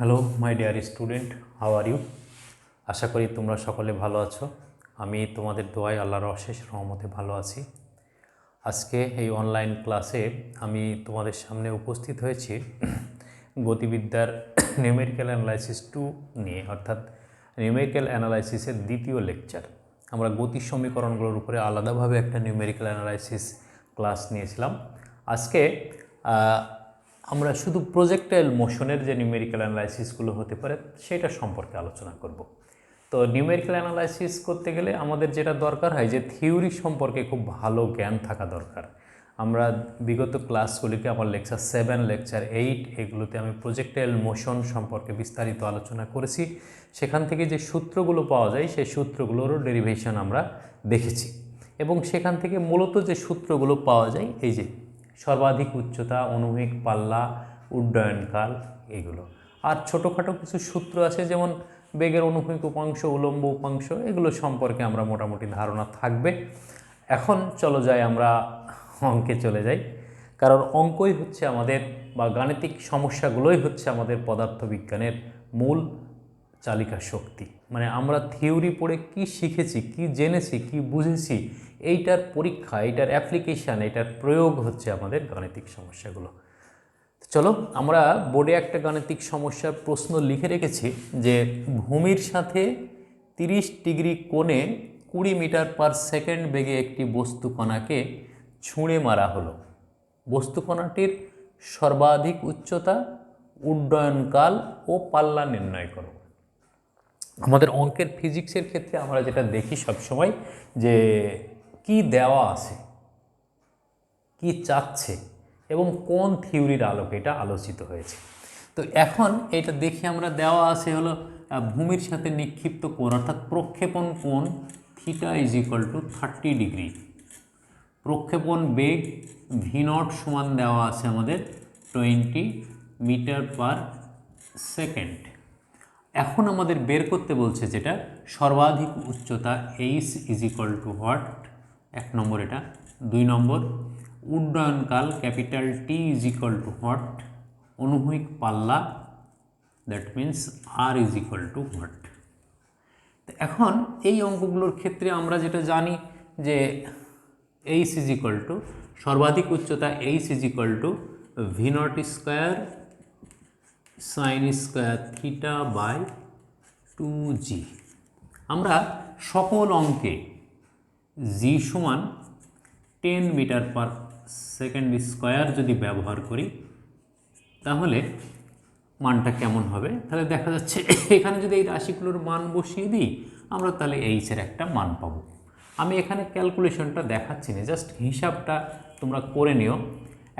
Hello my dear student, how are you? আশা করি তোমরা সকলে ভালো আছো। আমি তোমাদের দোয়ায় আল্লাহর অশেষ রহমতে ভালো আছি। আজকে এই অনলাইন ক্লাসে আমি তোমাদের সামনে উপস্থিত হয়েছি গতিবিদ্যার নিউমেরিক্যাল অ্যানালাইসিস 2 নিয়ে, অর্থাৎ নিউমেরিক্যাল অ্যানালাইসিসের দ্বিতীয় লেকচার। আমরা গতি সমীকরণগুলোর উপরে আলাদাভাবে একটা নিউমেরিক্যাল অ্যানালাইসিস ক্লাস নিয়েছিলাম। আজকে আমরা শুধু প্রজেক্টাইল মোশনের যে নিউমেরিক্যাল অ্যানালাইসিসগুলো হতে পারে সেটা সম্পর্কে আলোচনা করব। তো নিউমেরিক্যাল অ্যানালাইসিস করতে গেলে আমাদের যেটা দরকার হয় যে থিওরি সম্পর্কে খুব ভালো জ্ঞান থাকা দরকার। আমরা বিগত ক্লাসগুলিকে আমার লেকচার 7, লেকচার 8 এগুলোতে আমি প্রজেক্টাইল মোশন সম্পর্কে বিস্তারিত আলোচনা করেছি। সেখান থেকে যে সূত্রগুলো পাওয়া যায় সেই সূত্রগুলোরও ডেরিভেশন আমরা দেখেছি, এবং সেখান থেকে মূলত যে সূত্রগুলো পাওয়া যায় এই যে সর্বাধিক উচ্চতা, অনুভূমিক পাল্লা, উড্ডয়নকাল, এগুলো। আর ছোটোখাটো কিছু সূত্র আছে, যেমন বেগের অনুভূমিক উপাংশ, উলম্ব উপাংশ, এগুলো সম্পর্কে আমরা মোটামুটি ধারণা থাকবে। এখন চলো যাই আমরা অঙ্কে চলে যাই, কারণ অঙ্কই হচ্ছে আমাদের, বা গাণিতিক সমস্যাগুলোই হচ্ছে আমাদের পদার্থবিজ্ঞানের মূল চালিকা শক্তি। মানে আমরা থিওরি পড়ে কি শিখেছি, কি জেনেছি, কি বুঝেছি, এইটার পরীক্ষা, এইটার অ্যাপ্লিকেশান, এইটার প্রয়োগ হচ্ছে আমাদের গাণিতিক সমস্যাগুলো। চলো আমরা বোর্ডে একটা গাণিতিক সমস্যার প্রশ্ন লিখে রেখেছি যে ভূমির সাথে 30 ডিগ্রি কোণে 20 মিটার পার সেকেন্ড বেগে একটি বস্তুকণাকে ছুঁড়ে মারা হলো। বস্তুকণাটির সর্বাধিক উচ্চতা, উড্ডয়নকাল ও পাল্লা নির্ণয় করো। আমাদের অঙ্কের ফিজিক্সের ক্ষেত্রে আমরা যেটা দেখি সবসময় যে কি দেওয়া আছে, কি চাচ্ছে এবং কোন থিওরির আলোকে এটা আলোচিত হয়েছে। তো এখন এটা দেখি আমরা, দেওয়া আছে হলো ভূমির সাথে নিক্ষিপ্ত কোণ অর্থাৎ প্রক্ষেপণ কোণ theta is equal to 30 degree. প্রক্ষেপণ বেগ ভি নট সমান দেওয়া আছে আমাদের 20 মিটার পার সেকেন্ড। এখন আমাদের বের করতে বলছে যেটা সর্বাধিক উচ্চতা H is equal to what, 1 নম্বর এটা। 2 নম্বর উড্ডয়নকাল capital T is equal to what, অনুভূমিক পাল্লা that means R is equal to what. এখন এই অঙ্কগুলোর ক্ষেত্রে আমরা যেটা জানি যে এইচ ইজ ইকুয়াল টু সর্বাধিক উচ্চতা, H is equal to V not square sine square theta by 2g। আমরা সকল অঙ্কে জি সমান 10 মিটার পার সেকেন্ড স্কোয়ার যদি ব্যবহার করি তাহলে মানটা কেমন হবে? তাহলে দেখা যাচ্ছে এখানে যদি এই রাশিগুলোর মান বসিয়ে দিই আমরা তাহলে এইচের একটা মান পাবো। আমি এখানে ক্যালকুলেশনটা দেখাচ্ছি না, জাস্ট হিসাবটা তোমরা করে নিও।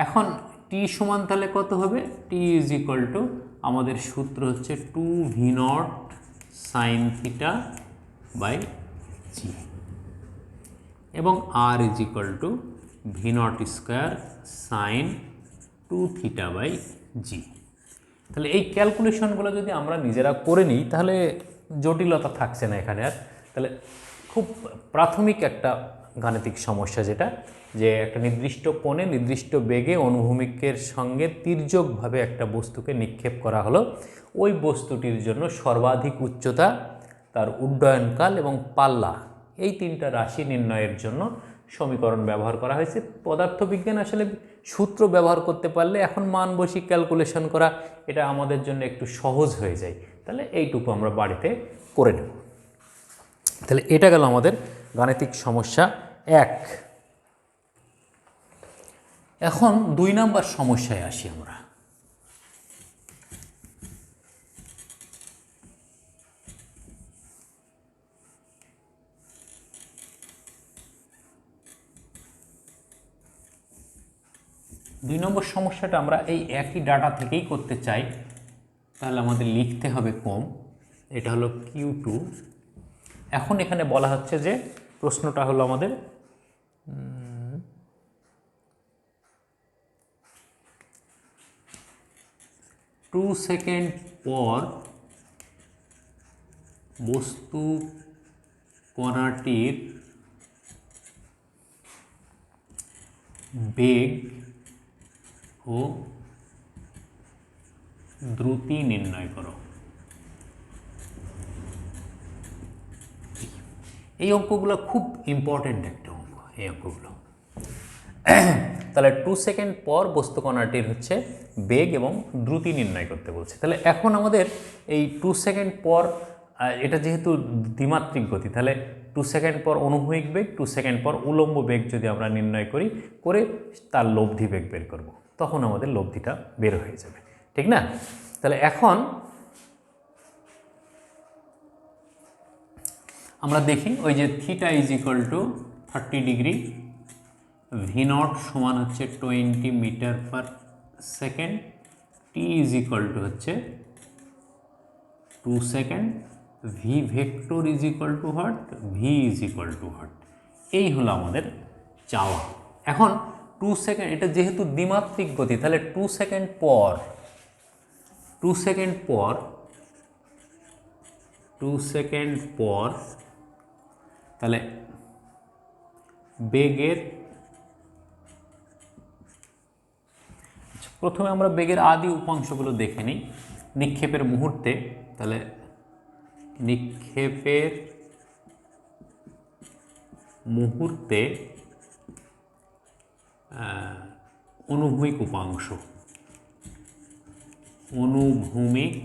এখন টি সমান তাহলে কত হবে? টি ইজ ইকুয়াল টু আমাদের সূত্র হচ্ছে 2v naught sine theta by G, এবং R is equal to V not square sine 2 theta by G. তাহলে এই ক্যালকুলেশনগুলো যদি আমরা নিজেরা করে নিই তাহলে জটিলতা থাকছে না এখানে আর। তাহলে খুব প্রাথমিক একটা গাণিতিক সমস্যা, যেটা যে একটা নির্দিষ্ট কোণে নির্দিষ্ট বেগে অনুভূমিকের সঙ্গে তির্যকভাবে একটা বস্তুকে নিক্ষেপ করা হলো। ওই বস্তুটির জন্য সর্বাধিক উচ্চতা, তার উড্ডয়নকাল এবং পাল্লা, এই 3টা রাশি নির্ণয়ের জন্য সমীকরণ ব্যবহার করা হয়েছে। পদার্থবিজ্ঞান আসলে সূত্র ব্যবহার করতে পারলে এখন মান বসি ক্যালকুলেশন করা এটা আমাদের জন্য একটু সহজ হয়ে যায়। তাহলে এইটুকু আমরা বাড়িতে করে নেব। তাহলে এটা গেল আমাদের গাণিতিক সমস্যা 1। এখন 2 নম্বর সমস্যায় আসি আমরা। দুই নম্বর সমস্যাটা আমরা এই একই ডাটা থেকেই করতে চাই, তাহলে আমাদের লিখতে হবে কম। এটা হলো Q2। এখন এখানে বলা হচ্ছে যে প্রশ্নটা হলো আমাদের 2 সেকেন্ড পর বস্তু কণাটির বেগ ও দ্রুতি নির্ণয় করো। এই অঙ্কগুলো খুব ইম্পর্টেন্ট একটা অঙ্ক, এই অঙ্কগুলো। তাহলে 2 সেকেন্ড পর বস্তু কণাটির হচ্ছে বেগ এবং দ্রুতি নির্ণয় করতে বলছে। তাহলে এখন আমাদের এই 2 সেকেন্ড পর, এটা যেহেতু দ্বিমাত্রিক গতি, তাহলে 2 সেকেন্ড পর অনুভূমিক বেগ, 2 সেকেন্ড পর উলম্ব বেগ যদি আমরা নির্ণয় করে তার লব্ধি বেগ বের করব, তখন আমাদের লব্ধিটা বের হয়ে যাবে, ঠিক না? তাহলে এখন আমরা দেখি ওই যে theta is equal to 30 degree, V not সমান হচ্ছে 20 metre per second, T is equal to হচ্ছে 2 second, V vector is equal to what, V is equal to what. এই হলো আমাদের চাওয়া। এখন 2 সেকেন্ড, এটা যেহেতু দ্বিমাত্রিক গতি, তাহলে 2 সেকেন্ড পর 2 সেকেন্ড পর 2 সেকেন্ড পর তাহলে বেগের, প্রথমে আমরা বেগের আদি উপাংশগুলো দেখে নিই। নিক্ষেপের মুহূর্তে, তাহলে নিক্ষেপের মুহূর্তে অনুভূমিক উপাংশ, অনুভূমিক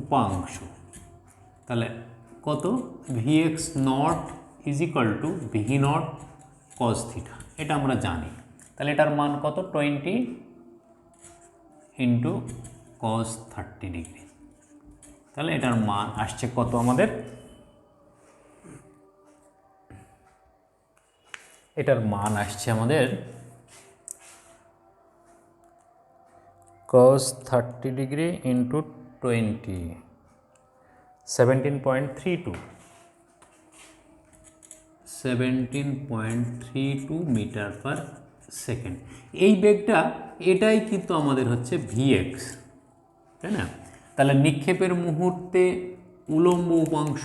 উপাংশ তাহলে কত, V X naught is equal to V not cos theta, এটা আমরা জানি। তাহলে এটার মান কত, 20 ইন্টু কস 30 ডিগ্রি। তাহলে এটার মান আসছে কত আমাদের, এটার মান আসছে আমাদের cos 30 degree into 20, 17.32 metre per second. এই বেগটা, এটাই কিন্তু আমাদের হচ্ছে ভিএক্স, তাই না? তাহলে নিক্ষেপের মুহূর্তে উলম্ব উপাংশ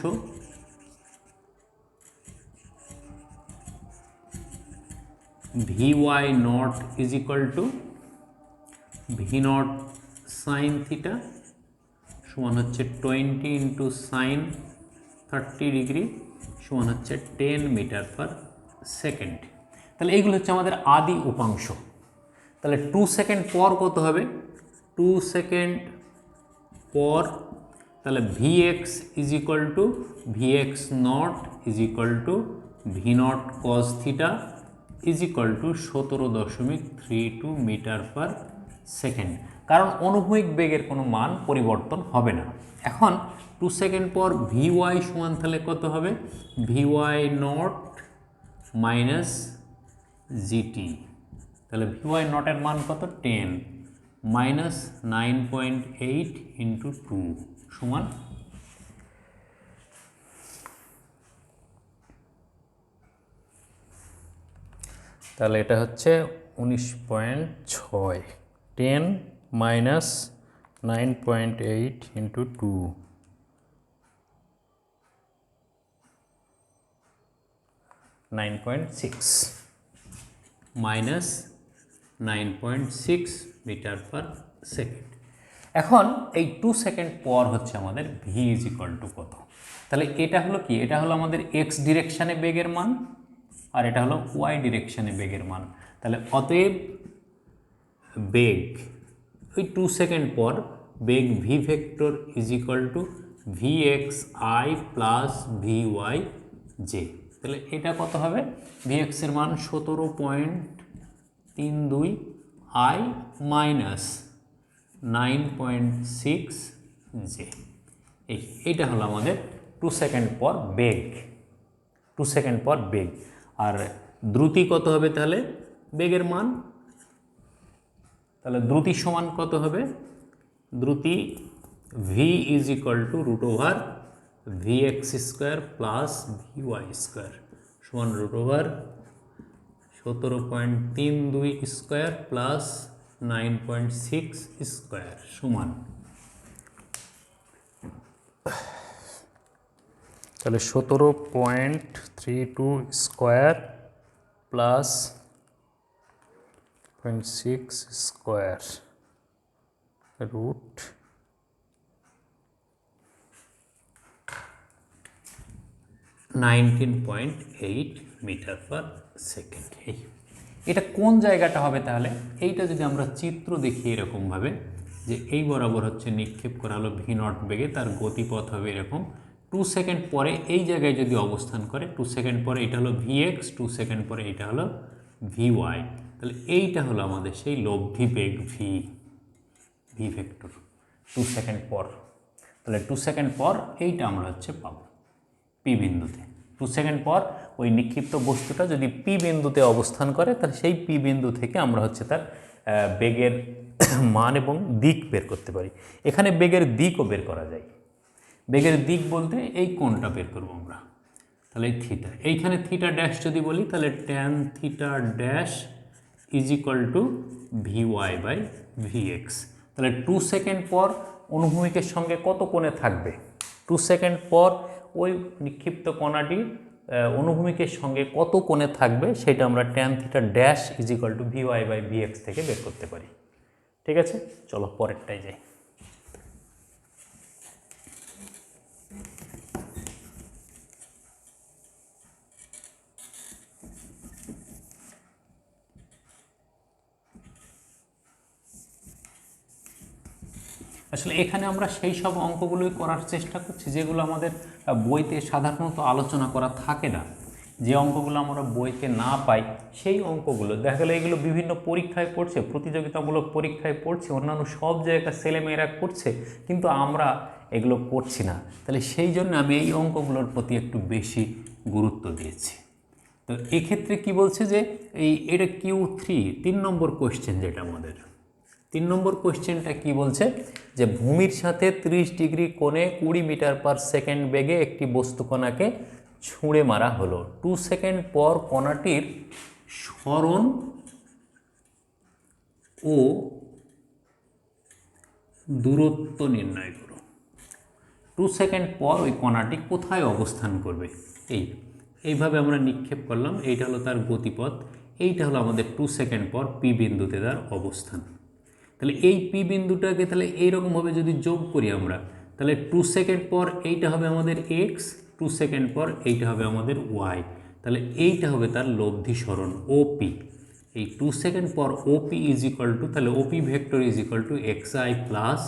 vy নট is equal to V not sine theta সমান হচ্ছে 20 ইন্টু সাইন 30 ডিগ্রি সমান হচ্ছে 10 মিটার পার সেকেন্ড। তাহলে এইগুলো হচ্ছে আমাদের আদি উপাংশ। তাহলে 2 সেকেন্ড পর কত হবে, 2 সেকেন্ড পর তাহলে Vx is equal to Vx not is equal to V not cos theta is equal to 17.32 metre per second, কারণ অনুভূমিক বেগের কোনো মান পরিবর্তন হবে না। এখন 2 সেকেন্ড পর Vy সমান তাহলে কত হবে, Vy নট মাইনাস জিটি, তাহলে Vy নটের মান কত, 10 মাইনাস 9.8 ইন্টু 2 সমান, তাহলে এটা হচ্ছে 19.6, 10 minus 9.8 into 2, minus 9.6 metre per second. এখন এই 2 সেকেন্ড পর হচ্ছে আমাদের ভি ইজ ইকুয়াল টু কত, তাহলে এটা হলো কি, এটা হলো আমাদের এক্স ডিরেকশানে বেগের মান, আর এটা হলো ওয়াই ডিরেকশানে বেগের মান। তাহলে অতএব বেগ ওই 2 সেকেন্ড পর বেগ V vector is equal to V X I plus V Y J. তাহলে এটা কত হবে, ভি এক্সের মান 17.32 আই মাইনাস 9.6 জে। এইটা হলো আমাদের 2 সেকেন্ড পর বেগ, 2 সেকেন্ড পর বেগ। আর দ্রুতি কত হবে তাহলে, বেগের মান, তাহলে দ্রুতি সমান কত হবে, দ্রুতি V is equal to root over V X square plus V Y square সমান root over 17.32 square plus 9.6 square সমান, তাহলে 17.32 square plus 0.6 square root 19.8 metre per second. এটা কোন জায়গাটা হবে তাহলে? এইটা যদি আমরা চিত্র দেখি এরকমভাবে যে এই বরাবর হচ্ছে নিক্ষেপ করা হলো ভি নট বেগে, তার গতিপথ হবে এরকম। 2 সেকেন্ড পরে এই জায়গায় যদি অবস্থান করে, 2 সেকেন্ড পরে এটা হলো ভি এক্স, 2 সেকেন্ড পরে এটা হলো ভি ওয়াই, তাহলে এইটা হলো আমাদের সেই লব্ধি বেগ ভি ভেক্টর 2 সেকেন্ড পর। তাহলে 2 সেকেন্ড পর এইটা আমরা হচ্ছে পাবো পি বিন্দুতে। 2 সেকেন্ড পর ওই নিক্ষিপ্ত বস্তুটা যদি পি বিন্দুতে অবস্থান করে, তাহলে সেই পি বিন্দু থেকে আমরা হচ্ছে তার বেগের মান এবং দিক বের করতে পারি। এখানে বেগের দিকও বের করা যায়। বেগের দিক বলতে এই কোণটা বের করবো আমরা, তাহলে এই থিটা, এইখানে থিটা ড্যাশ যদি বলি তাহলে tan theta dash is equal to V Y by V X. তাহলে 2 সেকেন্ড পর অনুভূমিকের সঙ্গে কত কোণে থাকবে? 2 সেকেন্ড পর ওই নিক্ষিপ্ত কণাটি অনুভূমিকের সঙ্গে কত কোণে থাকবে সেটা আমরা tan theta dash is equal to V Y by V X থেকে বের করতে পারি। ঠিক আছে, চলো পরেরটাই যাই। আসলে এখানে আমরা সেই সব অঙ্কগুলোই করার চেষ্টা করছি যেগুলো আমাদের বইতে সাধারণত আলোচনা করা থাকে না। যে অঙ্কগুলো আমরা বইতে না পাই সেই অঙ্কগুলো দেখা গেলো এগুলো বিভিন্ন পরীক্ষায় পড়ছে, প্রতিযোগিতামূলক পরীক্ষায় পড়ছে, অন্যান্য সব জায়গায় ছেলেমেয়েরা করছে, কিন্তু আমরা এগুলো করছি না। তাহলে সেই জন্য আমি এই অঙ্কগুলোর প্রতি একটু বেশি গুরুত্ব দিয়েছি। তো এক্ষেত্রে কি বলছে যে এটা Q3 3 নম্বর কোয়েশ্চেন, যেটা আমাদের 3 নম্বর কোয়েশ্চেনটা কি বলছে যে ভূমির সাথে 30 ডিগ্রি কোণে 20 মিটার পার সেকেন্ড বেগে একটি বস্তু কণাকে ছুঁড়ে মারা হলো। 2 সেকেন্ড পর কণাটির সরণ ও দূরত্ব নির্ণয় করো। 2 সেকেন্ড পর ওই কণাটি কোথায় অবস্থান করবে? এইভাবে আমরা নিক্ষেপ করলাম, এইটা হলো তার গতিপথ, এইটা হলো আমাদের 2 সেকেন্ড পর পি বিন্দুতে তার অবস্থান। তাহলে এই পি বিন্দুটাকে তাহলে এইরকমভাবে যদি যোগ করি আমরা, তাহলে 2 সেকেন্ড পর এইটা হবে আমাদের এক্স, 2 সেকেন্ড পর এইটা হবে আমাদের ওয়াই, তাহলে এইটা হবে তার লব্ধি সরণ ওপি। এই 2 সেকেন্ড পর ওপি ইজ ইকুয়াল টু, তাহলে OP vector is equal to X I plus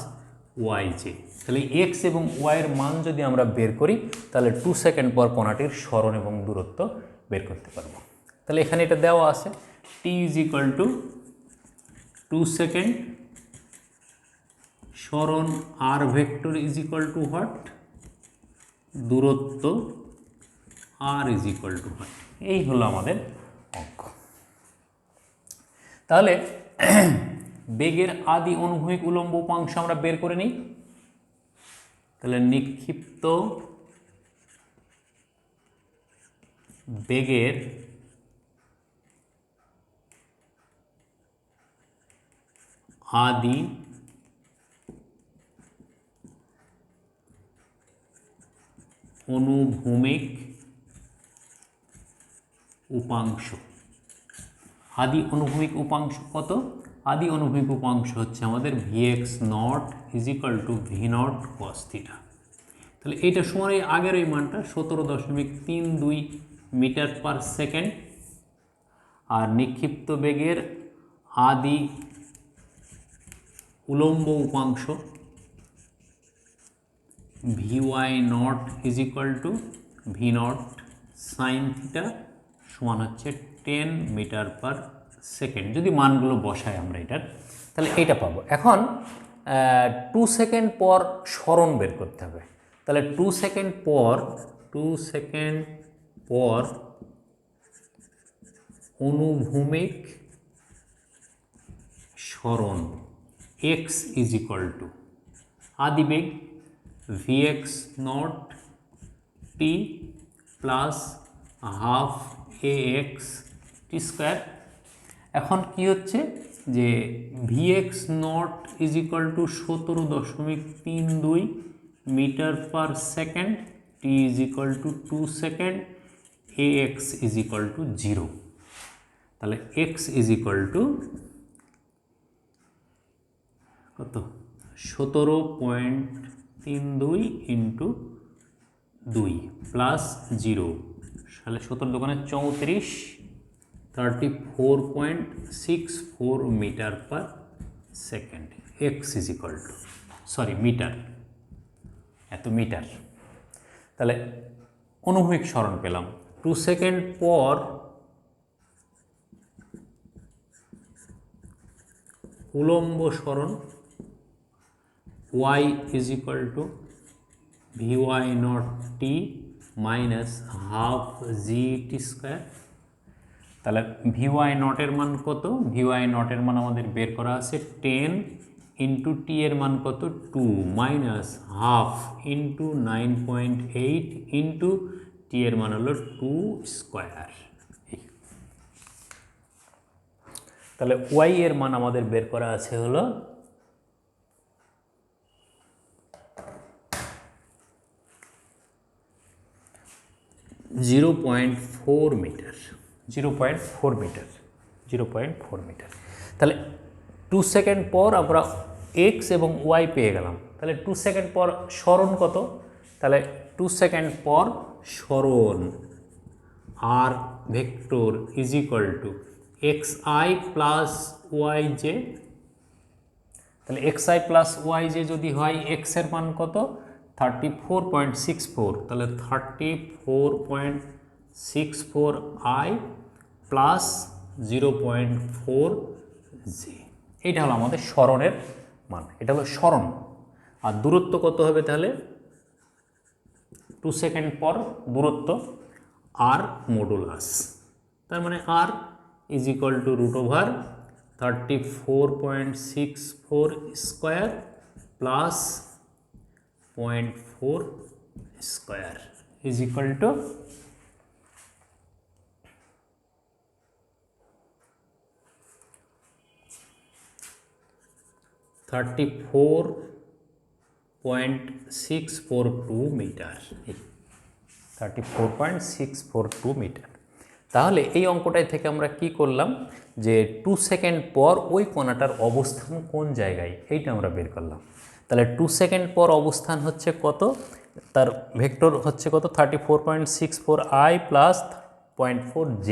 Y J. তাহলে এক্স এবং ওয়াইয়ের মান যদি আমরা বের করি, তাহলে 2 সেকেন্ড পর কণাটির সরণ এবং দূরত্ব বের করতে পারবো। তাহলে এখানে এটা দেওয়া আছে, T is equal to 2 second, সরণ R vector is equal to what, দূরত্ব R is equal to what. এই হলো আমাদের অঙ্ক। তাহলে বেগের আদি অনুভূমিক উলম্ব উপাংশ আমরা বের করে নিই। তাহলে নিক্ষিপ্ত বেগের আদি অনুভূমিক উপাংশ, আদি অনুভূমিক উপাংশ কত? আদি অনুভূমিক উপাংশ হচ্ছে আমাদের V X naught is equal to V not cos theta. তাহলে এইটা সমান এই আগের ওই মানটা 17.32 মিটার পার সেকেন্ড। আর নিক্ষিপ্ত বেগের আদি উলম্ব উপাংশ V Y not is equal to V not sine theta সমান হচ্ছে 10 মিটার পার সেকেন্ড। যদি মানগুলো বসাই আমরা এটার, তাহলে এইটা পাবো। এখন 2 সেকেন্ড পর সরণ বের করতে হবে। তাহলে 2 সেকেন্ড পর অনুভূমিক সরণ এক্স ইজ ইকুয়াল টু আদিবেগ V X naught T plus half A X T square. এখন কি হচ্ছে যে V X naught is equal to 17.32 metre per second, T is equal to 2 second, A X is equal to 0। তাহলে x is equal to কত? 17.32 into 2 plus 0, তাহলে 17 দোকানে 34, 34.64 metre per second. X is equal to, sorry metre, এত metre. তাহলে অনুভূমিক সরণ পেলাম। 2 second পর উলম্ব সরণ y is equal to vy not T minus half gt square. তাহলে vy নটের মান কত? vy নটের মান আমাদের বের করা আছে 10 ইন্টু টি এর মান কত 2 minus half into 9.8 into T এর মান হলো 2 স্কোয়ার। তাহলে y এর মান আমাদের বের করা আছে হলো 0.4 মিটার, 0.4 মিটার, 0.4 মিটার। তাহলে 2 সেকেন্ড পর আমরা x এবং y পেয়ে গেলাম। তাহলে 2 সেকেন্ড পর সরণ কত? তাহলে 2 সেকেন্ড পর সরণ R vector is equal to xi plus yj। তাহলে xi প্লাস yj যদি হয় x এর মান কত? 34.64, তাহলে 34.64 i প্লাস 0.4 j। এইটা হলো আমাদের সরণের মান, এটা হলো সরণ। আর দূরত্ব কত হবে তাহলে? 2 সেকেন্ড পর দূরত্ব আর মডুলাস, তার মানে r is equal to root over 34.64 square plus 0.4 square is equal to 34.642 metre, 34.642 metre. তাহলে এই অঙ্কটাই থেকে আমরা কি করলাম যে 2 সেকেন্ড পর ওই কণাটার অবস্থান কোন জায়গায় এইটা আমরা বের করলাম। তাহলে 2 সেকেন্ড পর অবস্থান হচ্ছে কত? তার ভেক্টর হচ্ছে কত? 34.64 i প্লাস 0.4 j।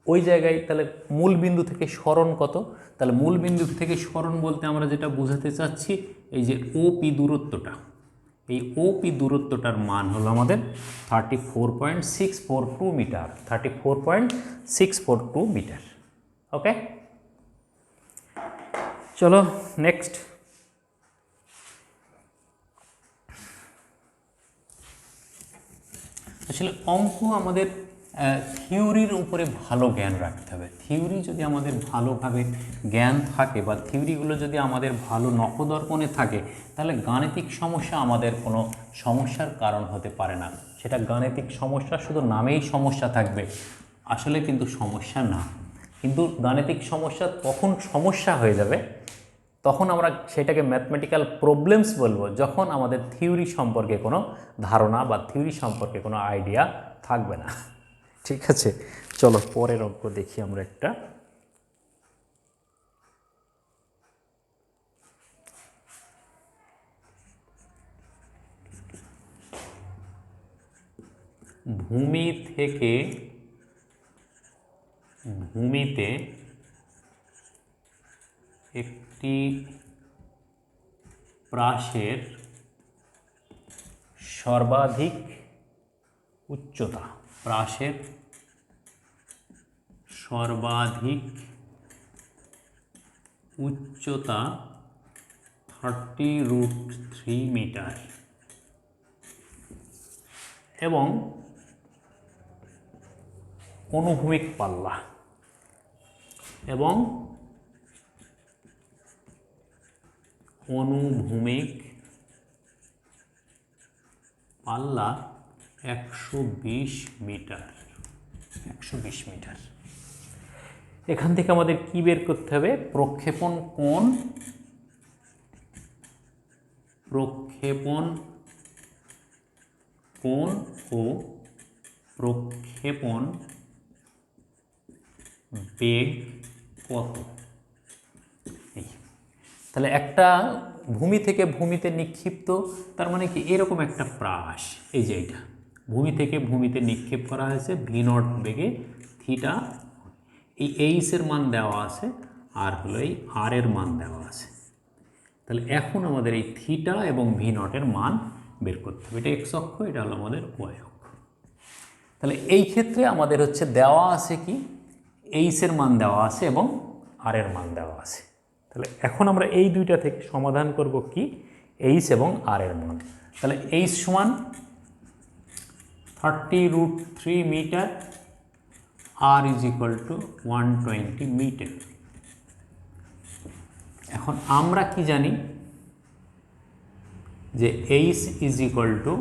ওই জায়গায় তাহলে মূল বিন্দু থেকে সরণ কত? তাহলে মূল বিন্দু থেকে সরণ বলতে আমরা যেটা বোঝাতে চাচ্ছি এই যে ওপি দূরত্বটা, এই ওপি দূরত্বটার মান হলো আমাদের 34.642 মিটার, 34.642 মিটার। ওকে, চলো নেক্সট। আসলে অঙ্ক আমাদের থিওরির উপরে ভালো জ্ঞান রাখতে হবে। থিওরি যদি আমাদের ভালোভাবে জ্ঞান থাকে বা থিওরিগুলো যদি আমাদের ভালো নখদর্পণে থাকে, তাহলে গাণিতিক সমস্যা আমাদের কোনো সমস্যার কারণ হতে পারে না। সেটা গাণিতিক সমস্যা শুধু নামেই সমস্যা থাকবে, আসলে কিন্তু সমস্যা না। কিন্তু গাণিতিক সমস্যা তখন সমস্যা হয়ে যাবে, তখন আমরা সেটাকে ম্যাথমেটিক্যাল প্রবলেমস বলবো যখন আমাদের থিওরি সম্পর্কে কোনো ধারণা বা থিওরি সম্পর্কে কোনো আইডিয়া থাকবে না। ঠিক আছে, চলো পরের অঙ্ক দেখি আমরা একটা। ভূমি থেকে ভূমিতে একটি প্রাসের সর্বাধিক উচ্চতা, প্রাসের সর্বাধিক উচ্চতা 30√3 মিটার এবং অনুভূমিক পাল্লা এবং অনুভূমিক পাল্লা 120 মিটার, 120 মিটার। এখান থেকে আমাদের কি বের করতে হবে? প্রক্ষেপণ কোণ, প্রক্ষেপণ কোণ ও প্রক্ষেপণ বেগ কত। তাহলে একটা ভূমি থেকে ভূমিতে নিক্ষিপ্ত, তার মানে কি এরকম একটা প্রাস, এই যে এইটা ভূমি থেকে ভূমিতে নিক্ষেপ করা হয়েছে ভি নট বেগে থিটা, এই এইচের মান দেওয়া আছে আর হলো এই আর এর মান দেওয়া আছে। তাহলে এখন আমাদের এই থিটা এবং ভি নটের মান বের করতে হবে। এটা এক্স অক্ষ, এটা হলো আমাদের ওয়াই অক্ষ। তাহলে এই ক্ষেত্রে আমাদের হচ্ছে দেওয়া আছে কি, এইচের মান দেওয়া আছে এবং আর এর মান দেওয়া আছে। তাহলে এখন আমরা এই দুইটা থেকে সমাধান করব কি, এইচ এবং আর এর মান। তাহলে এইচ সমান 30√3 মিটার, আর ইজ ইকুয়াল টু 120 মিটার। এখন আমরা কি জানি যে H is equal to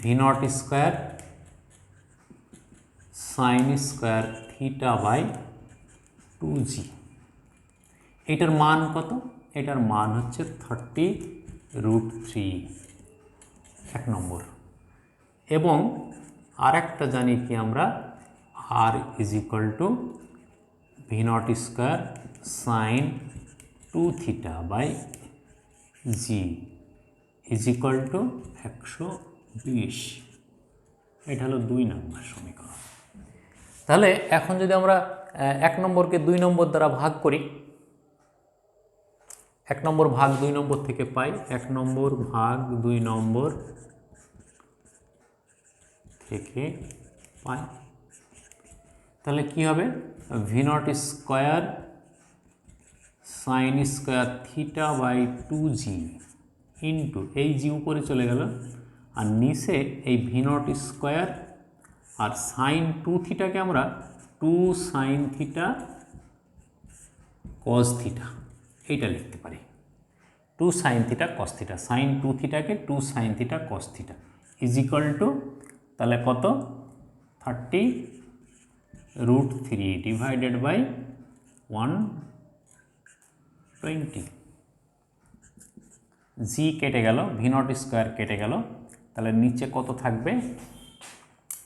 V not square sine square theta by 2g। এটার মান কত? এটার মান হচ্ছে 30√3, এক নম্বর। এবং আর একটা জানি কি আমরা, R is equal to V not square sine 2 theta by G is equal to 120। এটা হলো 2 নম্বর সমীকরণ। তাহলে এখন যদি আমরা 1 নম্বরকে 2 নম্বর দ্বারা ভাগ করি, 1 নম্বর ভাগ 2 নম্বর থেকে পাই 1 নম্বর ভাগ 2 নম্বর থেকে পাই। তাহলে কি হবে, V not square sine square theta by 2g into এই জি উপরে চলে গেল, আর নিচে এই ভি নট স্কোয়ার আর সাইন 2 থিটাকে আমরা 2 সাইন থিটা কস থিটা এইটা লিখতে পারি। 2 sine theta cos theta, sine 2 থিটাকে 2 sine theta cos theta is equal to তাহলে কত, 30√3 ডিভাইডেড বাই 120। জি কেটে গেল, ভি নট স্কোয়ার কেটে গেল, তাহলে নিচে কত থাকবে,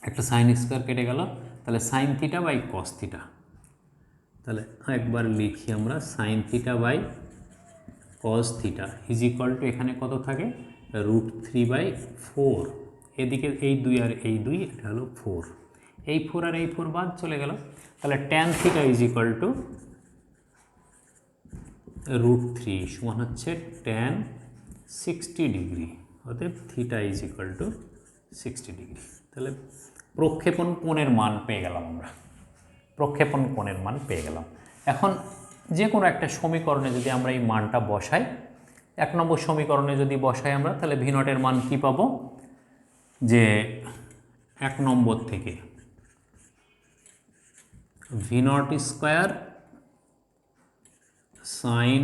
একটা সাইন স্কোয়ার কেটে গেল, তাহলে sine theta by cos theta. তাহলে একবার লিখি আমরা, sine theta by cos theta is equal to এখানে কত থাকে, √3/4। এদিকে এই 2 আর এই 2, এটা হলো 4, এই 4 আর এই 4 বাদ চলে গেল। তাহলে tan theta is equal to √3 সমান হচ্ছে ট্যান 60 ডিগ্রি, অতএব theta is equal to 60 degree. তাহলে প্রক্ষেপণ কোণের মান পেয়ে গেলাম আমরা, প্রক্ষেপণ কোণের মান পেয়ে গেলাম। এখন যে কোনো একটা সমীকরণে যদি আমরা এই মানটা বসাই, 1 নম্বর সমীকরণে যদি বসাই আমরা, তাহলে ভি নটের মান কী পাবো, যে 1 নম্বর থেকে ভি নট স্কোয়ার সাইন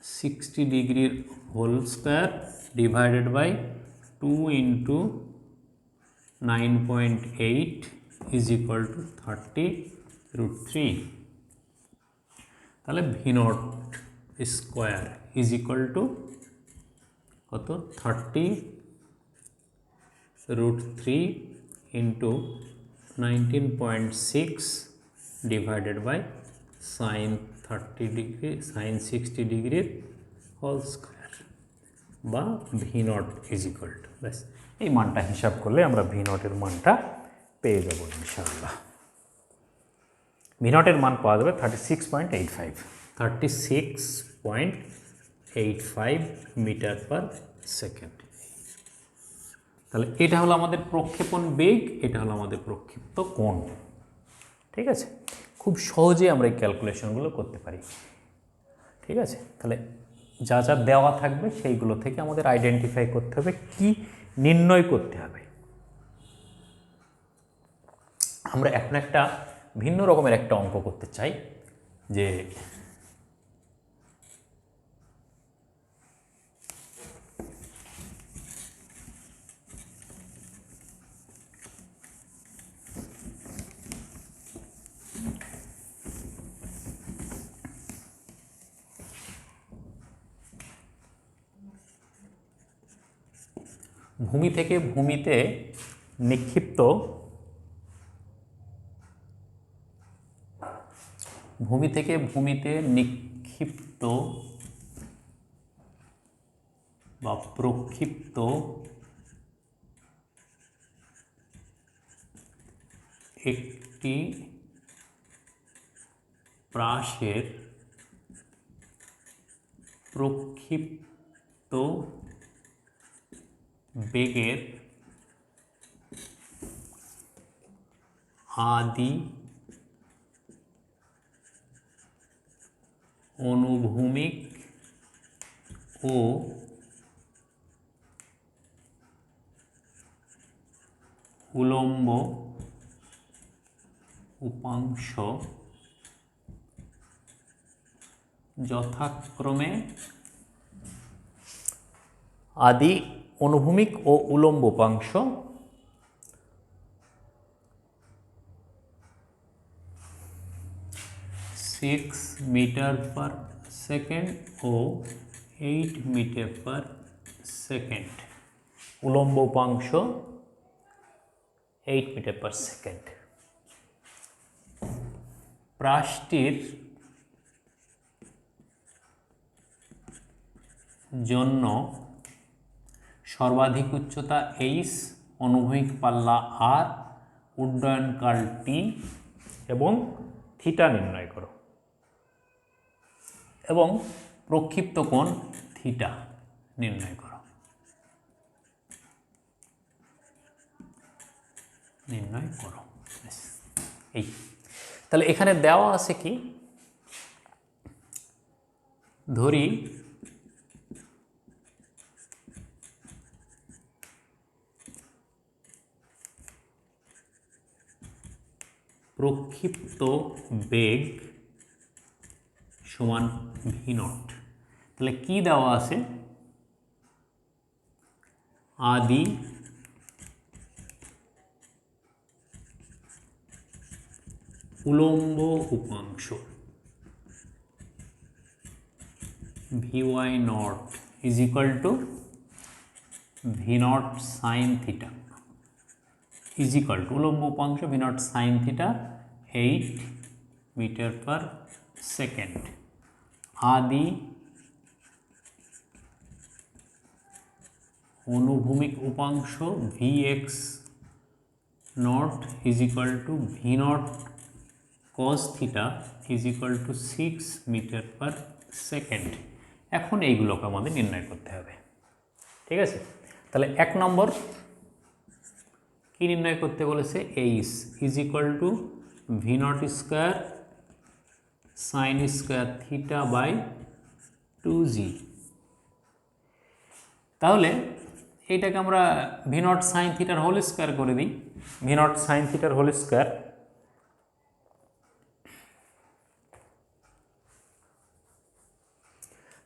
60 ডিগ্রির whole square divided by 2 into 9.8 is equal to 30√3। তাহলে V not square is equal to কত, 30√3 into 19.6 divided by sine 30 degree sine 60 ডিগ্রির হোল স্কোয়ার, বা V not is equal to, ব্যাস এই মানটা হিসাব করলে আমরা ভি নটের মানটা পেয়ে যাব ইনশাআল্লাহ। ভি নটের মান পাওয়া যাবে 36.85 মিটার পার সেকেন্ড। তাহলে এটা হলো আমাদের প্রক্ষেপণ বেগ, এটা হলো আমাদের প্রক্ষিপ্ত কোণ। ঠিক আছে, খুব সহজেই আমরা এই ক্যালকুলেশনগুলো করতে পারি। ঠিক আছে, তাহলে যা যা দেওয়া থাকবে সেইগুলো থেকে আমাদের আইডেন্টিফাই করতে হবে, কি নির্ণয় করতে হবে। আমরা এখন একটা ভিন্ন রকমের একটা অঙ্ক করতে চাই, যে ভূমি থেকে ভূমিতে নিক্ষিপ্ত বা প্রক্ষিপ্ত একটি প্রাসের প্রক্ষিপ্ত বেগের আদি অনুভূমিক ও উলম্ব উপাংশ যথাক্রমে আদি অনুভূমিক ও উলম্ব উপাংশ 6 মিটার পার সেকেন্ড ও 8 মিটার পার সেকেন্ড। উলম্ব উপাংশ 8 মিটার পার সেকেন্ড। প্রাসটির জন্য সর্বাধিক উচ্চতা h, অনুভূমিক পাল্লা r, উড্ডয়নকাল t এবং থিটা নির্ণয় করো এবং প্রক্ষিপ্ত কোণ থিটা নির্ণয় করো। এই তাহলে এখানে দেওয়া আছে কি, ধরি প্রক্ষিপ্ত বেগ সমান ভি নট। তাহলে কি দেওয়া আছে, আদি উলম্ব উপাংশ vy নট is equal to V not sine theta is equal to উলম্ব উপাংশ V not sine theta 8 metre per second. আদি অনুভূমিক উপাংশ vx not is equal to V not cos theta is equal to 6 metre per second. এখন এইগুলোকে আমাদের নির্ণয় করতে হবে, ঠিক আছে। তাহলে 1 নম্বর কি নির্ণয় করতে বলেছে, H is equal to V not square sine square theta by 2g। তাহলে এইটাকে আমরা ভি নট সাইন থিটার হোল স্কোয়ার করে দিই। ভি নট সাইন থিটার হোল স্কোয়ার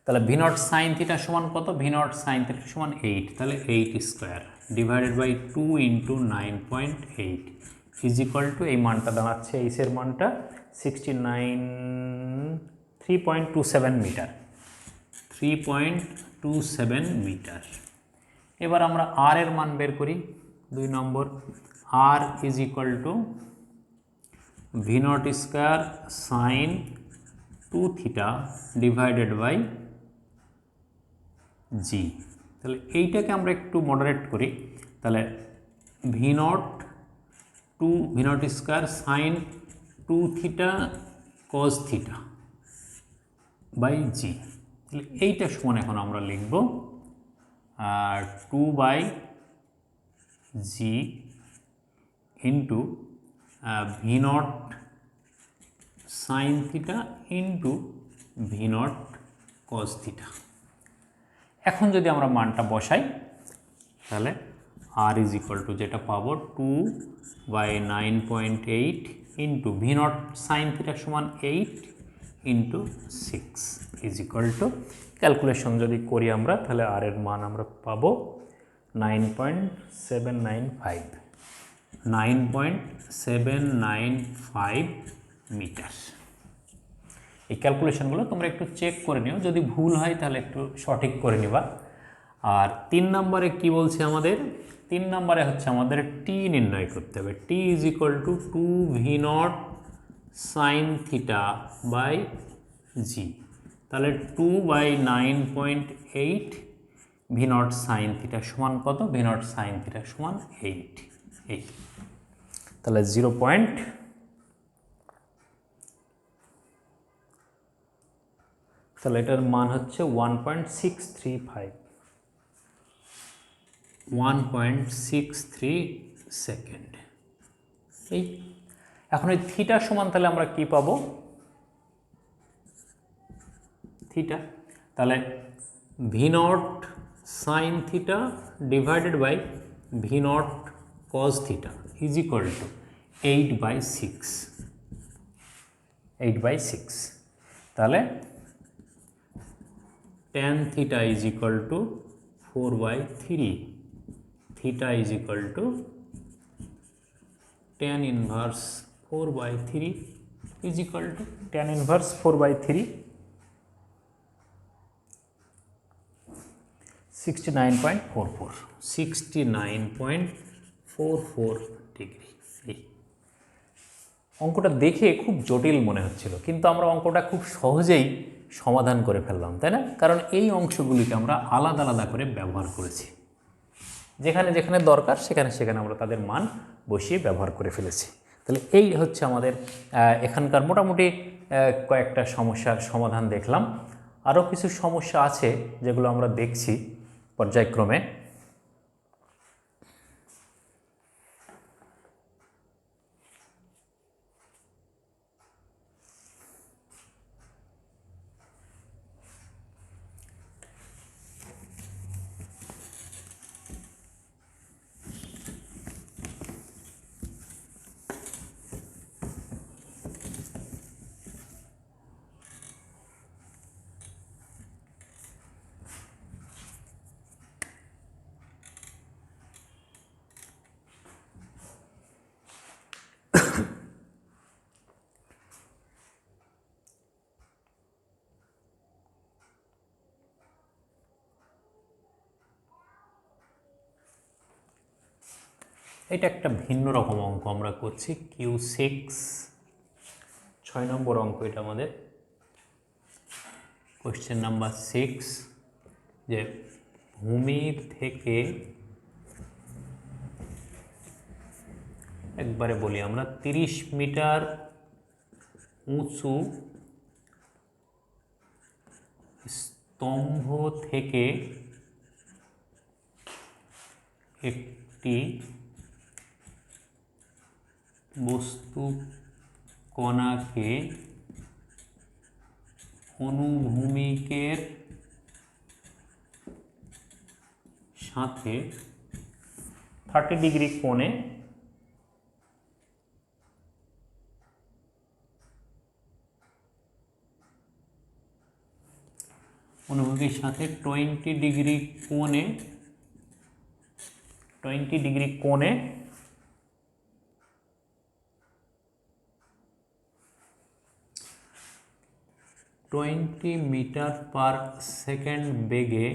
তাহলে ভি নট সাইন থিটা সমান কত, ভি নট সাইন থিটা সমান 8, তাহলে 8 square divided by 2 into 9.8 is equal to, এই মানটা দাঁড়াচ্ছে এইচের মানটা 3.27 মিটার, 3.27 মিটার। এবার আমরা আর এর মান বের করি। 2 নম্বর, R is equal to V not square sine 2 theta divided by G. তাহলে এইটাকে আমরা একটু মডারেট করি, তাহলে V not square sine 2 theta cos theta by G. তাহলে এইটা সমান এখন আমরা লিখব 2 by G into V not sine theta into V not cos theta. এখন যদি আমরা মানটা বসাই তাহলে আর ইজ ইকুয়াল টু যেটা পাবো 2 by 9.8 into V not sine theta সমান 8 into 6 is equal to, calculation যদি করি আমরা তাহলে আর এর মান আমরা পাবো 9.795 মিটার। এই ক্যালকুলেশনগুলো তোমরা একটু চেক করে নিও, যদি ভুল হয় তাহলে একটু সঠিক করে নিবা। আর 3 নম্বরে কি বলছে আমাদের, 3 নম্বরে হচ্ছে আমাদের টি নির্ণয় করতে হবে। T is equal to 2 V not sine theta by G. তাহলে 2 by 9.8 V not sine theta সমান কত? ভি নট সাইন থিটা সমান 8। তাহলে 0. তাহলে এটার মান হচ্ছে 1.635, 1.63 সেকেন্ড। এই এখন এই থিটা সমান তাহলে আমরা কি পাবো? থিটা, তাহলে V not sine theta divided by V not cos theta is equal to 8/6, 8/6। তাহলে tan theta is equal to 4/3, theta is equal to tan inverse 4/3 is equal to tan inverse 4/3, 69.44, 69.44 degree. এই অঙ্কটা দেখে খুব জটিল মনে হচ্ছিল, কিন্তু আমরা অঙ্কটা খুব সহজেই সমাধান করে ফেললাম, তাই না? কারণ এই অংশগুলিকে আমরা আলাদা আলাদা করে ব্যবহার করেছি, যেখানে যেখানে দরকার সেখানে সেখানে আমরা তাদের মান বসিয়ে ব্যবহার করে ফেলেছি। তাহলে এই হচ্ছে আমাদের এখানকার মোটামুটি কয়েকটা সমস্যার সমাধান দেখলাম। আরও কিছু সমস্যা আছে যেগুলো আমরা দেখছি পর্যায়ক্রমে। এটা একটা ভিন্ন রকম অঙ্ক আমরা করছি, Q6, 6 নম্বর অঙ্ক এটা আমাদের। কোশ্চেন নাম্বার 6, যে ভূমি থেকে একবারে বলি আমরা 30 মিটার উঁচু স্তম্ভ থেকে একটি বস্তু কণাকে অনুভূমিকের সাথে 30 ডিগ্রি কোণে অনুভূমিকের সাথে 20 ডিগ্রি কোণে 20 মিটার পার সেকেন্ড বেগে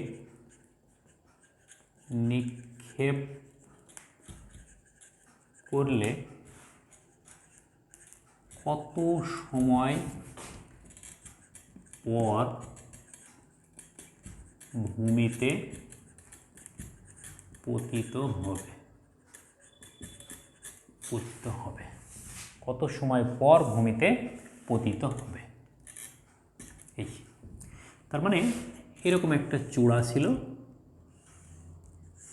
নিক্ষেপ করলে কত সময় পর ভূমিতে পতিত হবে? কত সময় পর ভূমিতে পতিত হবে? এই তার মানে এরকম একটা চূড়া ছিল,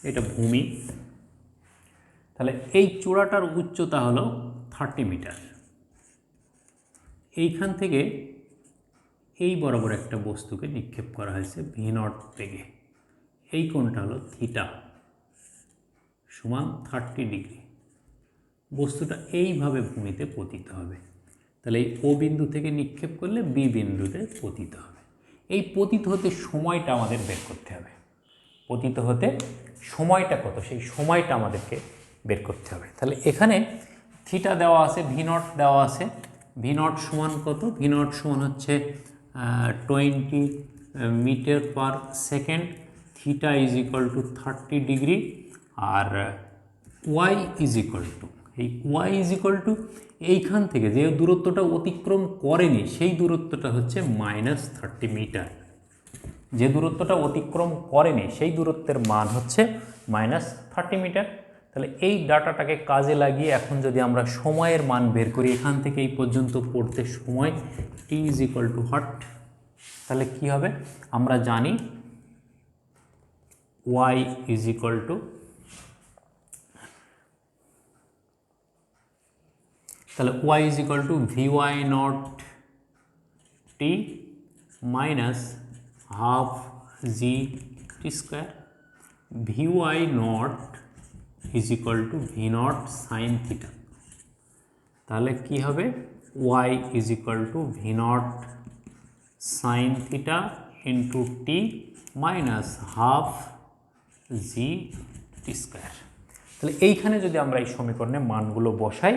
এটা ভূমি। তাহলে এই চূড়াটার উচ্চতা হলো 30 মিটার। এইখান থেকে এই বরাবর একটা বস্তুকে নিক্ষেপ করা হয়েছে V0 বেগে। এই কোণটা হলো থিটা সমান 30 ডিগ্রি। বস্তুটা এইভাবে ভূমিতে পতিত হবে। তাহলে এই ও বিন্দু থেকে নিক্ষেপ করলে বি বিন্দুতে পতিত হবে। এই পতিত হতে সময়টা আমাদের বের করতে হবে। পতিত হতে সময়টা কত, সেই সময়টা আমাদেরকে বের করতে হবে। তাহলে এখানে থিটা দেওয়া আছে, V0 দেওয়া আছে। V0 সমান কত? V0 সমান হচ্ছে 20 metre per second, theta is equal to 30 degree, আর ওয়াই ইজ ইকুয়াল টু, এই ওয়াই ইজ ইকুয়াল টু এইখান থেকে যে দূরত্বটা অতিক্রম করেনি সেই দূরত্বটা হচ্ছে -30 মিটার। যে দূরত্বটা অতিক্রম করেনি সেই দূরত্বের মান হচ্ছে -30 মিটার। তাহলে এই ডাটাটাকে কাজে লাগিয়ে এখন যদি আমরা সময়ের মান বের করি, এখান থেকে এই পর্যন্ত পড়তে সময় t = হট, তাহলে কি হবে? আমরা জানি y = তাহলে y = vy0 t minus half g t square, vy0 = v0 sin theta। তাহলে কি হবে? y = v0 sin theta into t minus half g t square। তাহলে এইখানে যদি আমরা এই সমীকরণে মানগুলো বসাই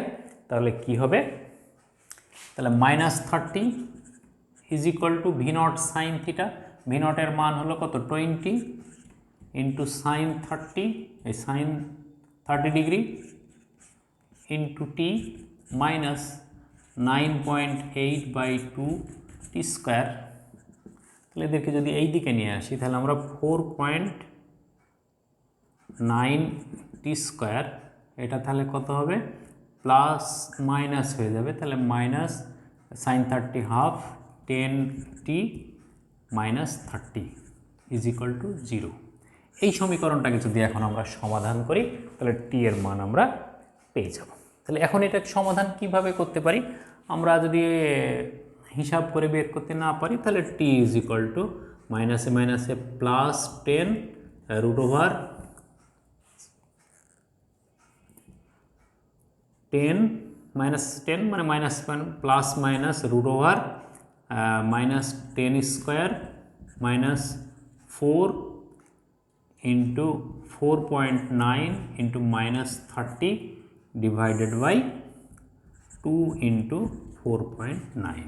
তাহলে কি হবে? তাহলে -30 = v0 sin theta, v0 এর মান হলো কত? 20 into sin 30, এই sin 30 degree into t minus 9.8/2 t square. তাহলে এদেরকে যদি এই দিকে নিয়ে আসি তাহলে আমরা 4.9 t স্কোয়ার, এটা তাহলে কত হবে? প্লাস মাইনাস হয়ে যাবে, তাহলে minus sin 30 half 10t minus 30 = 0। এই সমীকরণটাকে যদি এখন আমরা সমাধান করি তাহলে t এর মান আমরা পেয়ে যাব। তাহলে এখন এটা সমাধান কিভাবে করতে পারি? আমরা যদি হিসাব করে বের করতে না পারি তাহলে t = মাইনাসে মাইনাসে প্লাস 10 √10 -10 মানে -1 plus minus √10² -4 into 4.9 into -30 divided by 2 into 4.9।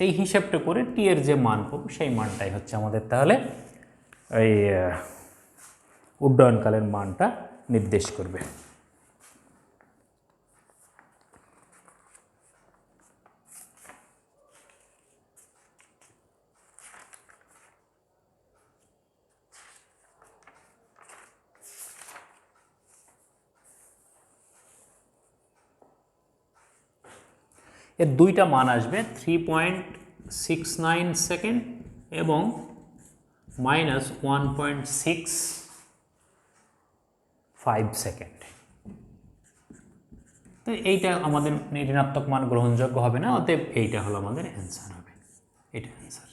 এই হিসাবটা করে টি এর যে মান পাবো সেই মানটাই হচ্ছে আমাদের তাহলে এই উড্ডয়নকালের মানটা নির্দেশ করবে। এর দুইটা মান আসবে 3.69 সেকেন্ড এবং -1.65 সেকেন্ড। তো এইটা আমাদের ঋণাত্মক মান গ্রহণযোগ্য হবে না, অতএব এইটা হলো আমাদের অ্যান্সার হবে, এটা অ্যান্সার।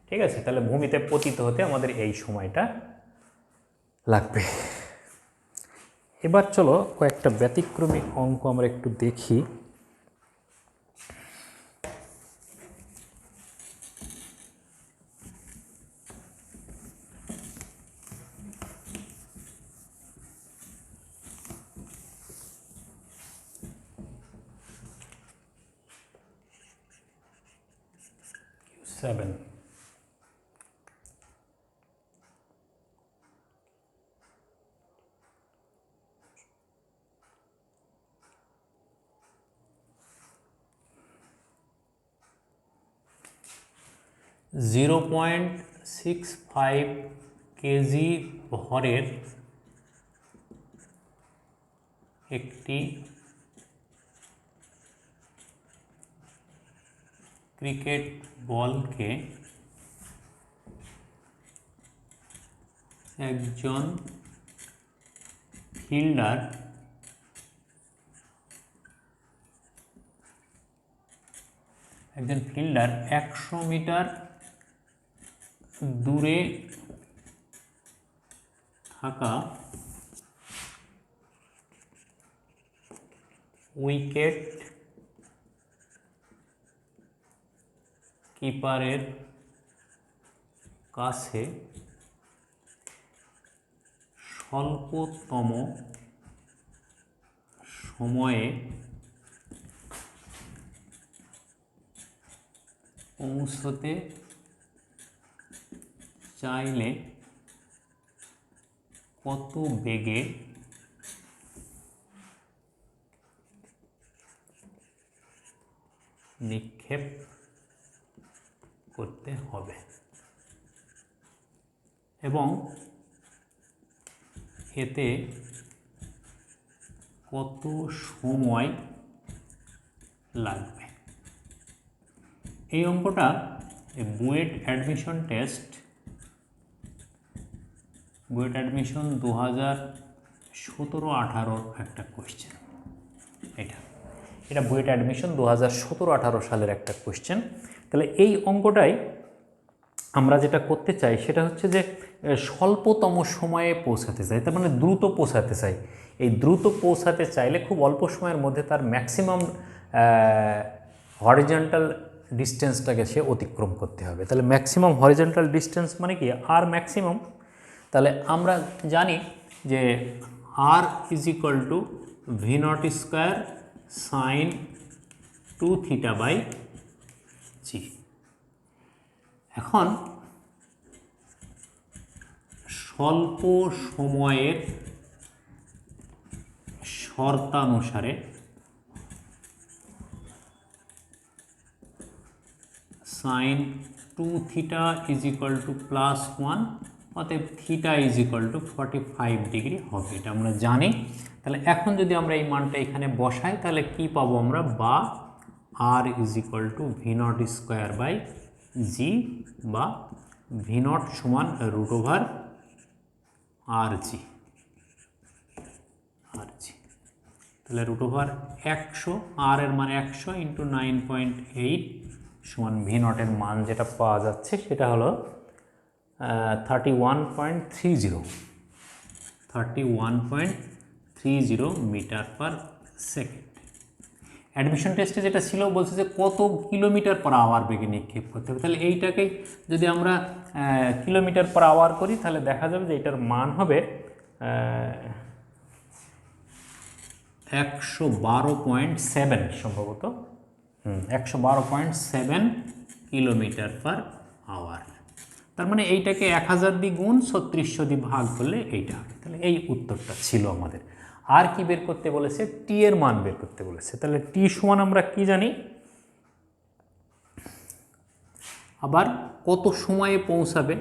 ঠিক আছে, তাহলে ভূমিতে পতিত হতে আমাদের এই সময়টা লাগবে। এবার চলো কয়েকটা ব্যতিক্রমী অঙ্ক আমরা একটু দেখি। Q7 0.65 কেজি ভরের একটি ক্রিকেট বলকে একজন ফিল্ডার একজন ফিল্ডার 100 মিটার দূরে থাকা উইকেট কিপারের কাছে স্বল্পতম সময়ে পৌঁছতে চাইলে কত বেগে নিক্ষেপ করতে হবে এবং এতে কত সময় লাগবে। এই অঙ্কটা BUET admission test, BUET admission 2017-18 একটা কোয়েশ্চেন। এটা বুয়েট অ্যাডমিশন 2017-18 সালের একটা কোয়েশ্চেন। তাহলে এই অঙ্কটাই আমরা যেটা করতে চাই সেটা হচ্ছে যে স্বল্পতম সময়ে পৌঁছাতে চাই, তার মানে দ্রুত পৌঁছাতে চাই। এই দ্রুত পৌঁছাতে চাইলে খুব অল্প সময়ের মধ্যে তার ম্যাক্সিমাম হরিজন্টাল ডিস্টেন্সটাকে সে অতিক্রম করতে হবে। তাহলে ম্যাক্সিমাম হরিজন্টাল ডিস্টেন্স মানে কি আর ম্যাক্সিমাম। তাহলে আমরা জানি যে R is equal to V not square sine 2θ/g। এখন স্বল্প সময়ের শর্তানুসারে সাইন 2θ ইজ ইকুয়াল টু +1, অতএব theta is equal to 45 degree হবে, এটা আমরা জানি। তাহলে এখন যদি আমরা এই মানটা এখানে বসাই তাহলে কি পাবো আমরা, বা R is equal to V not square by G, বা ভি নট সমান √/RG। তাহলে √100, আর এর মান 100 ইন্টু 9.8 সমান ভি নটের মান যেটা পাওয়া যাচ্ছে সেটা হলো 31.30 মিটার পার সেকেন্ড। অ্যাডমিশন টেস্টে যেটা ছিল বলছে যে কত কিলোমিটার পার আওয়ার বেগে নিক্ষেপ করতে হবে। তাহলে এইটাকে যদি আমরা কিলোমিটার পার আওয়ার করি তাহলে দেখা যাবে যে এটার মান হবে 112.7 সম্ভবত, 112.7 কিলোমিটার পার আওয়ার। তার মানে এইটাকে 1000 দিয়ে গুণ 3600 দিয়ে ভাগ করলে এইটা হবে। তাহলে এই উত্তরটা ছিল আমাদের। আর কি বের করতে বলেছে, টি এর মান বের করতে বলেছে। তাহলে টি সমান আমরা কি জানি, আবার কত সময়ে পৌঁছাবে,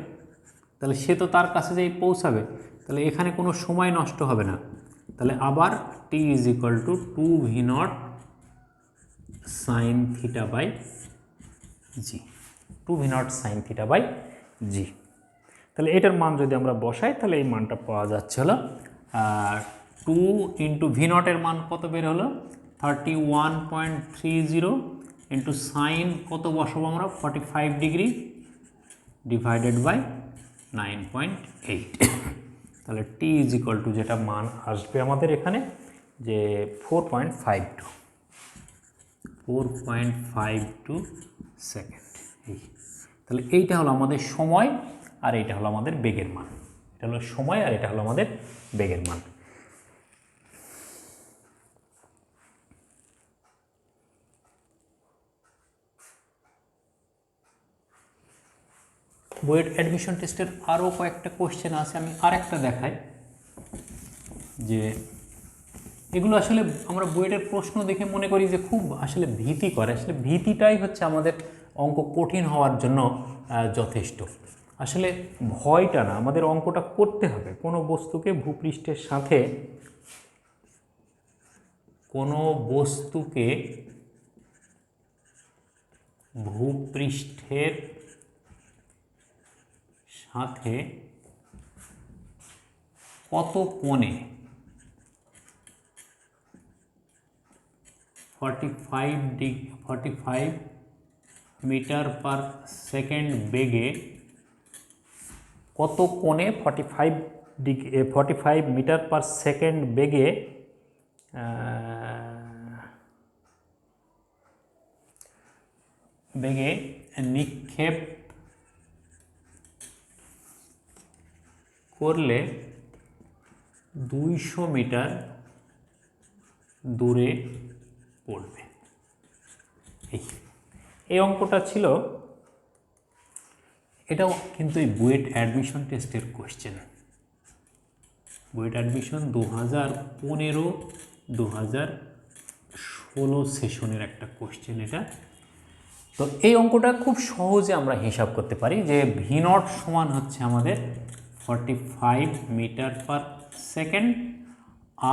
তাহলে সে তো তার কাছে যেই পৌঁছাবে, তাহলে এখানে কোনো সময় নষ্ট হবে না। তাহলে আবার T is equal to 2v naught sine θ/g, 2v naught sine θ/g। তাহলে এটার মান যদি আমরা বসাই তাহলে এই মানটা পাওয়া যাচ্ছে হলো 2 ইন্টু ভি নটের মান কত বের হলো 31.30 ইন্টু সাইন কত বসাবো আমরা 45 ডিগ্রি ডিভাইডেড বাই 9.8। তাহলে টি ইজ ইকুয়াল টু যেটা মান আসবে আমাদের এখানে যে 4.52 সেকেন্ড। তাহলে এইটা হলো আমাদের সময় আর এইটা হলো আমাদের বেগের মান। এটা হলো সময় আর এটা হলো আমাদের বেগের মান। বুয়েট অ্যাডমিশন টেস্টের আরও কয়েকটা কোশ্চেন আছে, আমি আরেকটা দেখাই যে এগুলো আসলে আমরা বুয়েটের প্রশ্ন দেখে মনে করি যে খুব আসলে ভীতি করে, আসলে ভীতিটাই হচ্ছে আমাদের অঙ্ক কঠিন হওয়ার জন্য যথেষ্ট। আসলে ভয়টা না, আমাদের অঙ্কটা করতে হবে। কোনো বস্তুকে ভূপৃষ্ঠের সাথে ভূপৃষ্ঠের সাথে কত কোণে 45 মিটার পার সেকেন্ড বেগে কত কোণে 45 মিটার পার সেকেন্ড বেগে নিক্ষেপ করলে 200 মিটার দূরে পড়বে। এই অঙ্কটা ছিল, এটাও কিন্তু এই বুয়েট অ্যাডমিশন টেস্টের কোশ্চেন। বুয়েট অ্যাডমিশন 2015-2016 সেশনের একটা কোশ্চেন এটা। তো এই অঙ্কটা খুব সহজে আমরা হিসাব করতে পারি যে ভি নট সমান হচ্ছে আমাদের 45 metre per second,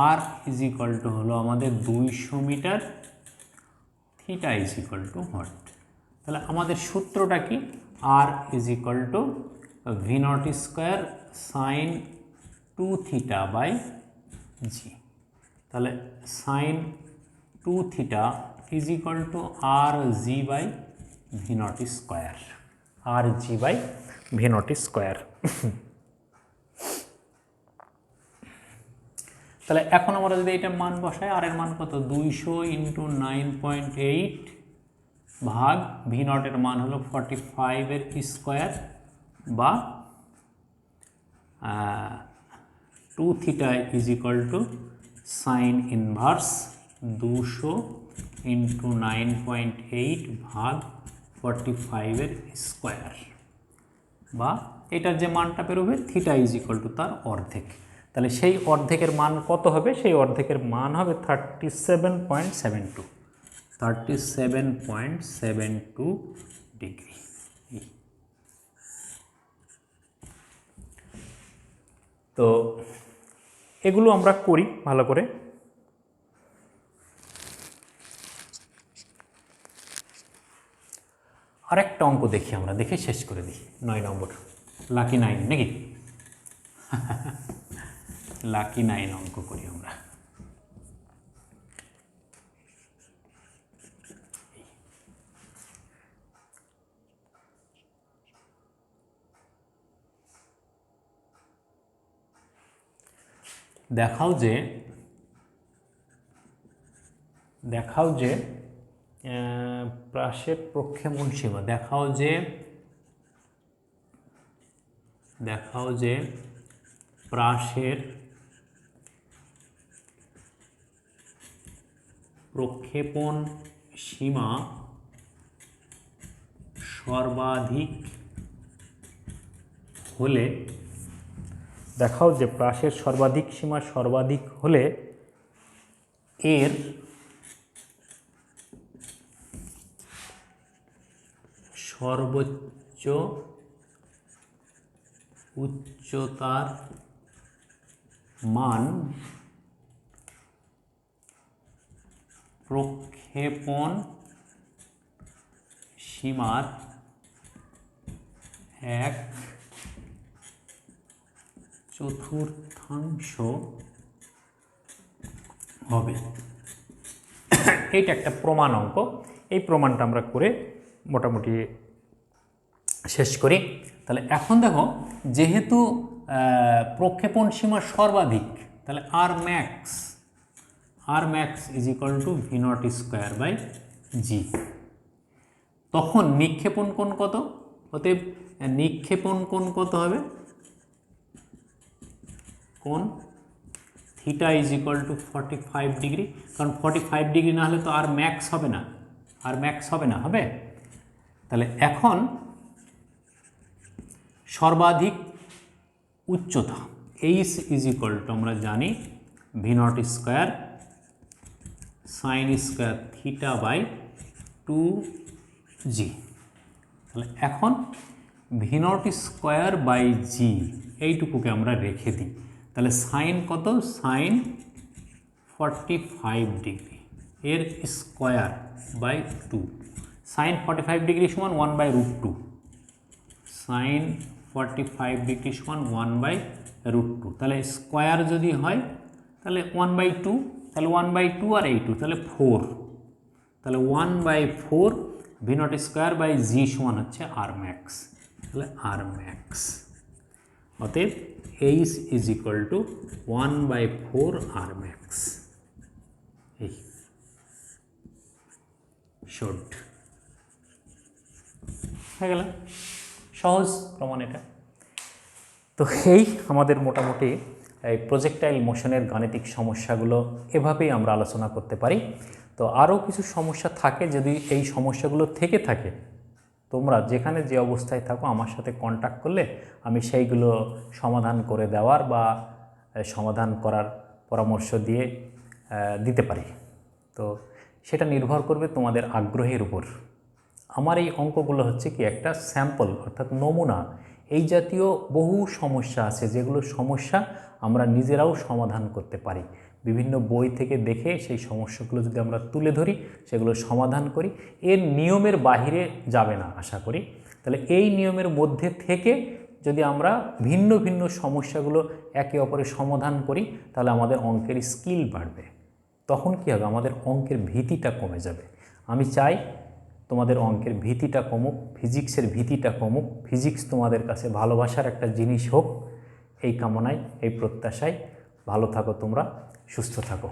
R is equal to হলো আমাদের 200 metre, theta is equal to what. তাহলে আমাদের সূত্রটা কি, R is equal to V not square sine 2 theta by G. তাহলে sine 2 theta is equal to R G by V not square, R G by V not square. তাহলে এখন আমরা যদি এটা মান বসাই, আর এর মান কত, 200 ইন্টু 9.8 ভাগ ভি নটের মান হলো 45 এর স্কোয়ার বা 2 theta is equal to sign inverse 200 into 9.8 ভাগ 45 এর স্কোয়ার, বা এটার যে মানটা বেরোবে থিটা ইজ ইকুয়াল টু তার অর্ধেক। তাহলে সেই অর্ধেকের মান কত হবে, সেই অর্ধেকের মান হবে 37.72, 37.72 ডিগ্রি। তো এগুলো আমরা করি ভালো করে। আরেকটা অঙ্ক দেখি, আমরা দেখে শেষ করে দিই। 9 নম্বর, লাকি 9 নাকি? লাকি 9 অঙ্ক করি আমরা। দেখাও যে প্রাসের প্রক্ষেপণ সীমা, দেখাও যে প্রাসের প্রক্ষেপণ সীমা সর্বাধিক হলে, দেখাও যে প্রাসের সর্বাধিক সীমা সর্বাধিক হলে এর সর্বোচ্চ উচ্চতার মান প্রক্ষেপণ সীমার 1/4 হবে। এইটা একটা প্রমাণ অঙ্ক। এই প্রমাণটা আমরা করে মোটামুটি শেষ করি। তাহলে এখন দেখো, যেহেতু প্রক্ষেপণ সীমা সর্বাধিক, তাহলে R max is equal to V not square by G. তখন নিক্ষেপণ কোণ কত, অতএব নিক্ষেপণ কোণ কত হবে, কোণ theta is equal to 45 degree. কারণ 45 ডিগ্রি না হলে তো আর ম্যাক্স হবে না, হবে। তাহলে এখন সর্বাধিক উচ্চতা এইচ ইজ ইকুয়াল টু আমরা জানি V not square sine square theta by 2g। তাহলে এখন V not square by G এইটুকুকে আমরা রেখে দিই। তাহলে সাইন কত, সাইন 45 ডিগ্রি এর স্কোয়ার বাই 2, সাইন 45 ডিগ্রি সমান 1/√2, সাইন 45 ডিগ্রি সমান 1/√2। তাহলে স্কোয়ার যদি হয় তাহলে 1/2, তাহলে 1/2 আর এই 2 তাহলে 4, তাহলে 1/4 V not square by G সমান হচ্ছে আর ম্যাক্স। তাহলে আর ম্যাক্স, অতএব H is equal to 1/4 R max. এই শর্ট হয়ে গেল, সহজ প্রমাণ এটা। তো এই আমাদের মোটামুটি এই প্রজেক্টাইল মোশনের গাণিতিক সমস্যাগুলো এভাবেই আমরা আলোচনা করতে পারি। তো আরও কিছু সমস্যা থাকে, যদি এই সমস্যাগুলো থেকে থাকে তোমরা যেখানে যে অবস্থায় থাকো আমার সাথে কন্ট্যাক্ট করলে আমি সেইগুলো সমাধান করে দেওয়ার বা সমাধান করার পরামর্শ দিতে পারি। তো সেটা নির্ভর করবে তোমাদের আগ্রহের উপর। আমার এই অঙ্কগুলো হচ্ছে কি একটা স্যাম্পল অর্থাৎ নমুনা। এই জাতীয় বহু সমস্যা আছে যেগুলো সমস্যা আমরা নিজেরাও সমাধান করতে পারি। বিভিন্ন বই থেকে দেখে সেই সমস্যাগুলো যদি আমরা তুলে ধরি, সেগুলো সমাধান করি, এর নিয়মের বাহিরে যাবে না আশা করি। তাহলে এই নিয়মের মধ্যে থেকে যদি আমরা ভিন্ন ভিন্ন সমস্যাগুলো একে অপরের সমাধান করি, তাহলে আমাদের অঙ্কের স্কিল বাড়বে। তখন কী হবে, আমাদের অঙ্কের ভীতিটা কমে যাবে। আমি চাই তোমাদের অঙ্কের ভীতিটা কমুক, ফিজিক্সের ভীতিটা কমুক, ফিজিক্স তোমাদের কাছে ভালোবাসার একটা জিনিস হোক। এই কামনায়, এই প্রত্যাশায় ভালো থাকো তোমরা, সুস্থ থাকো।